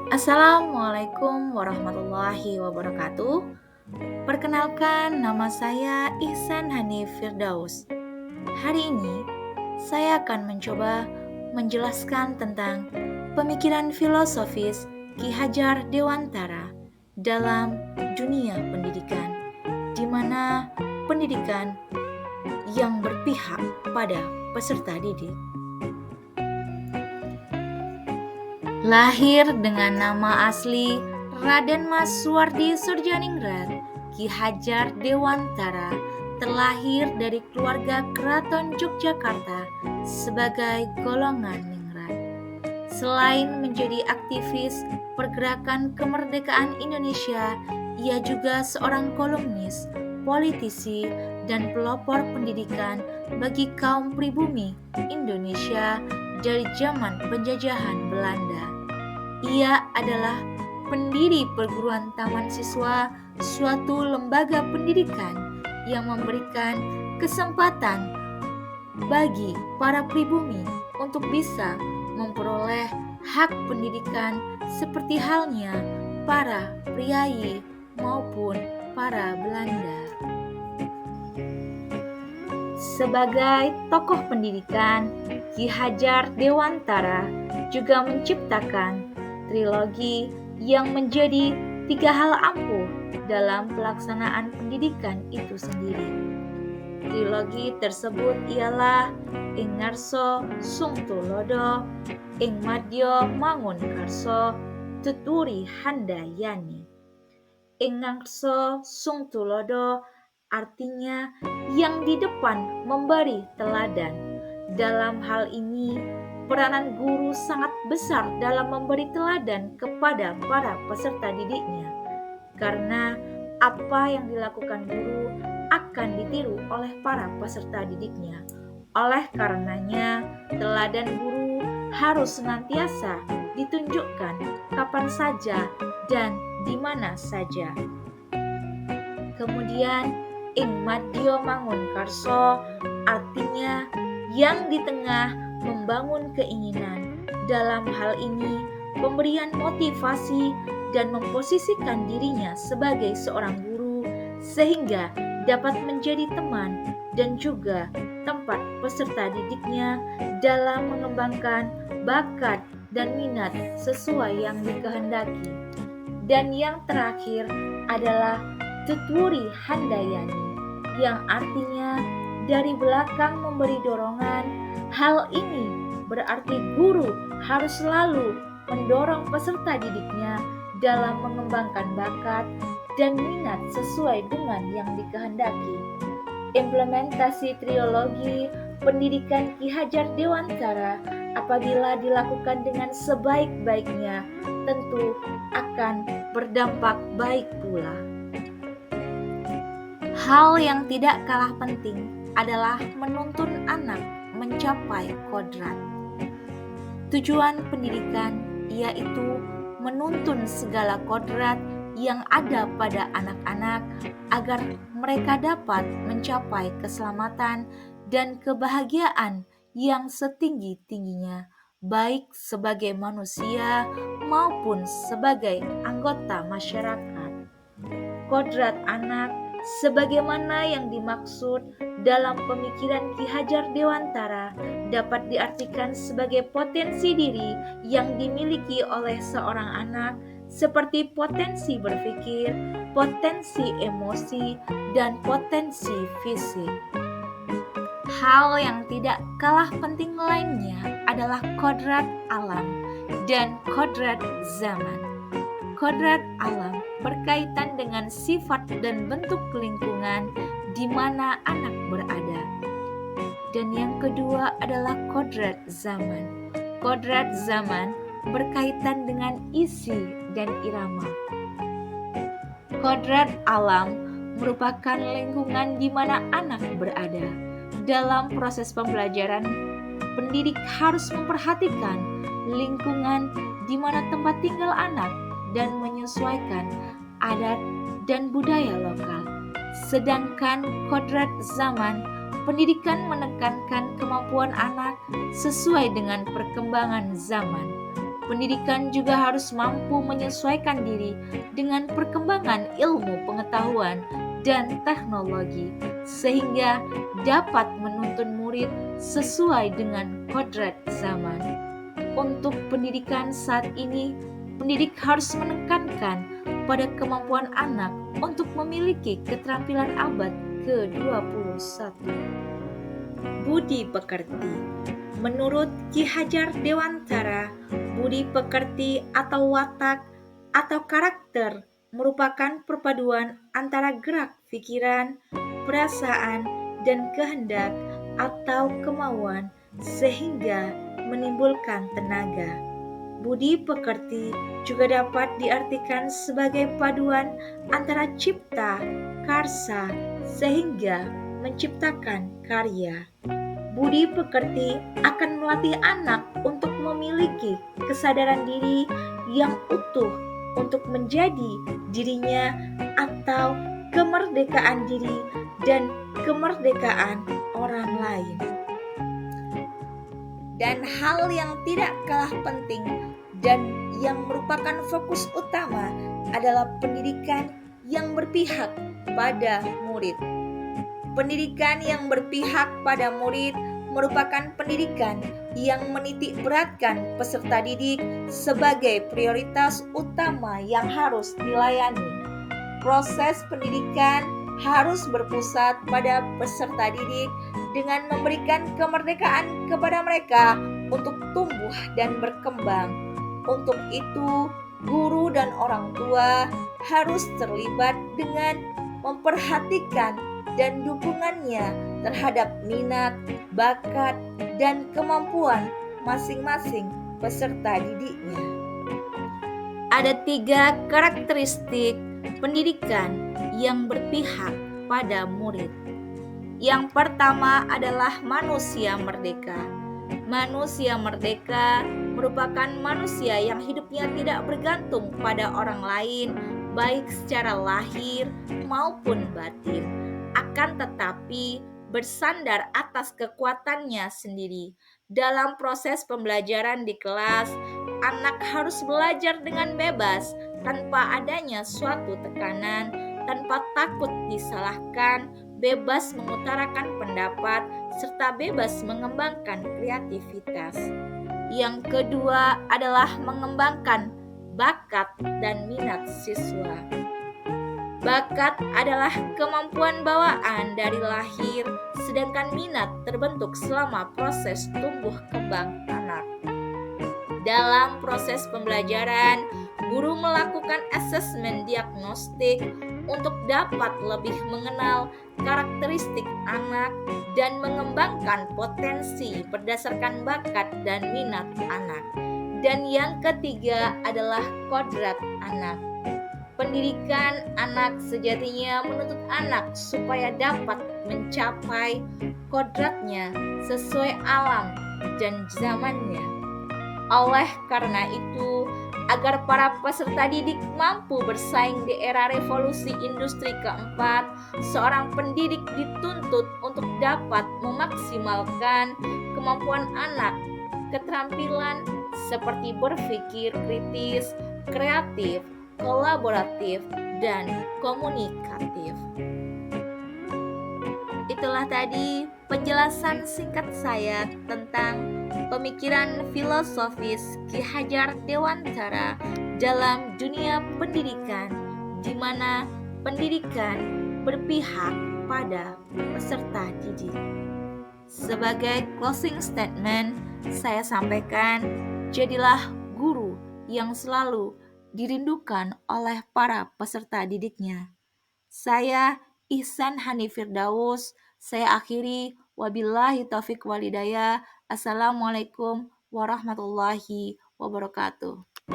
Assalamualaikum warahmatullahi wabarakatuh. Perkenalkan, nama saya Ihsan Hanif Firdaus. Hari ini, saya akan mencoba menjelaskan tentang pemikiran filosofis Ki Hajar Dewantara dalam dunia pendidikan, di mana pendidikan yang berpihak pada peserta didik. Lahir dengan nama asli Raden Mas Suwardi Surjaningrat, Ki Hajar Dewantara terlahir dari keluarga Keraton Yogyakarta sebagai golongan ningrat. Selain menjadi aktivis pergerakan kemerdekaan Indonesia, ia juga seorang kolumnis, politisi, dan pelopor pendidikan bagi kaum pribumi Indonesia dari zaman penjajahan Belanda. Ia adalah pendiri perguruan taman siswa, suatu lembaga pendidikan yang memberikan kesempatan bagi para pribumi untuk bisa memperoleh hak pendidikan seperti halnya para priai maupun para Belanda. Sebagai tokoh pendidikan, Ki Hajar Dewantara juga menciptakan trilogi yang menjadi tiga hal ampuh dalam pelaksanaan pendidikan itu sendiri. Trilogi tersebut ialah Ing Ngarso Sung Tulodo, Ing Madya Mangun Karso, Tuturi Handayani. Ing Ngarso Sung Tulodo artinya yang di depan memberi teladan. Dalam hal ini, peranan guru sangat besar dalam memberi teladan kepada para peserta didiknya, karena apa yang dilakukan guru akan ditiru oleh para peserta didiknya. Oleh karenanya, teladan guru harus senantiasa ditunjukkan kapan saja dan di mana saja. Kemudian, Ing Madya Mangun Karso artinya yang di tengah membangun keinginan. Dalam hal ini, pemberian motivasi dan memposisikan dirinya sebagai seorang guru sehingga dapat menjadi teman dan juga tempat peserta didiknya dalam mengembangkan bakat dan minat sesuai yang dikehendaki. Dan yang terakhir adalah Tuturi Handayani, yang artinya dari belakang memberi dorongan. Hal ini berarti guru harus selalu mendorong peserta didiknya dalam mengembangkan bakat dan minat sesuai dengan yang dikehendaki. Implementasi trilogi pendidikan Ki Hajar Dewantara apabila dilakukan dengan sebaik-baiknya tentu akan berdampak baik pula. Hal yang tidak kalah penting adalah menuntun anak mencapai kodrat. Tujuan pendidikan yaitu menuntun segala kodrat yang ada pada anak-anak agar mereka dapat mencapai keselamatan dan kebahagiaan yang setinggi-tingginya, baik sebagai manusia maupun sebagai anggota masyarakat. Kodrat anak sebagaimana yang dimaksud dalam pemikiran Ki Hajar Dewantara dapat diartikan sebagai potensi diri yang dimiliki oleh seorang anak seperti potensi berpikir, potensi emosi, dan potensi fisik. Hal yang tidak kalah penting lainnya adalah kodrat alam dan kodrat zaman. Kodrat alam berkaitan dengan sifat dan bentuk lingkungan di mana anak berada. Dan yang kedua adalah kodrat zaman. Kodrat zaman berkaitan dengan isi dan irama. Kodrat alam merupakan lingkungan di mana anak berada. Dalam proses pembelajaran, pendidik harus memperhatikan lingkungan di mana tempat tinggal anak dan menyesuaikan adat dan budaya lokal. Sedangkan kodrat zaman, pendidikan menekankan kemampuan anak sesuai dengan perkembangan zaman. Pendidikan juga harus mampu menyesuaikan diri dengan perkembangan ilmu pengetahuan dan teknologi, sehingga dapat menuntun murid sesuai dengan kodrat zaman. Untuk pendidikan saat ini, pendidik harus menekankan pada kemampuan anak untuk memiliki keterampilan abad ke-21. Budi pekerti. Menurut Ki Hajar Dewantara, budi pekerti atau watak atau karakter merupakan perpaduan antara gerak pikiran, perasaan, dan kehendak atau kemauan sehingga menimbulkan tenaga. Budi pekerti juga dapat diartikan sebagai paduan antara cipta, karsa, sehingga menciptakan karya. Budi pekerti akan melatih anak untuk memiliki kesadaran diri yang utuh untuk menjadi dirinya atau kemerdekaan diri dan kemerdekaan orang lain. Dan hal yang tidak kalah penting dan yang merupakan fokus utama adalah pendidikan yang berpihak pada murid. Pendidikan yang berpihak pada murid merupakan pendidikan yang menitik beratkan peserta didik sebagai prioritas utama yang harus dilayani. Proses pendidikan harus berpusat pada peserta didik dengan memberikan kemerdekaan kepada mereka untuk tumbuh dan berkembang. Untuk itu, guru dan orang tua harus terlibat dengan memperhatikan dan dukungannya terhadap minat, bakat, dan kemampuan masing-masing peserta didiknya. Ada 3 karakteristik pendidikan yang berpihak pada murid. Yang pertama adalah manusia merdeka. Manusia merdeka merupakan manusia yang hidupnya tidak bergantung pada orang lain, baik secara lahir maupun batin. Akan tetapi bersandar atas kekuatannya sendiri. Dalam proses pembelajaran di kelas, anak harus belajar dengan bebas tanpa adanya suatu tekanan, tanpa takut disalahkan, bebas mengutarakan pendapat, serta bebas mengembangkan kreativitas. Yang kedua adalah mengembangkan bakat dan minat siswa. Bakat adalah kemampuan bawaan dari lahir, sedangkan minat terbentuk selama proses tumbuh kembang anak. Dalam proses pembelajaran, guru melakukan asesmen diagnostik untuk dapat lebih mengenal karakteristik anak dan mengembangkan potensi berdasarkan bakat dan minat anak. Dan yang ketiga adalah kodrat anak. Pendidikan anak sejatinya menuntut anak supaya dapat mencapai kodratnya sesuai alam dan zamannya. Oleh karena itu, agar para peserta didik mampu bersaing di era revolusi industri keempat, seorang pendidik dituntut untuk dapat memaksimalkan kemampuan anak, keterampilan seperti berpikir kritis, kreatif, kolaboratif, dan komunikatif. Itulah tadi penjelasan singkat saya tentang pemikiran filosofis Ki Hajar Dewantara dalam dunia pendidikan, di mana pendidikan berpihak pada peserta didik. Sebagai closing statement, saya sampaikan, jadilah guru yang selalu dirindukan oleh para peserta didiknya. Saya Ihsan Hani Firdaus, saya akhiri, wabillahi taufik walhidayah. Assalamualaikum warahmatullahi wabarakatuh.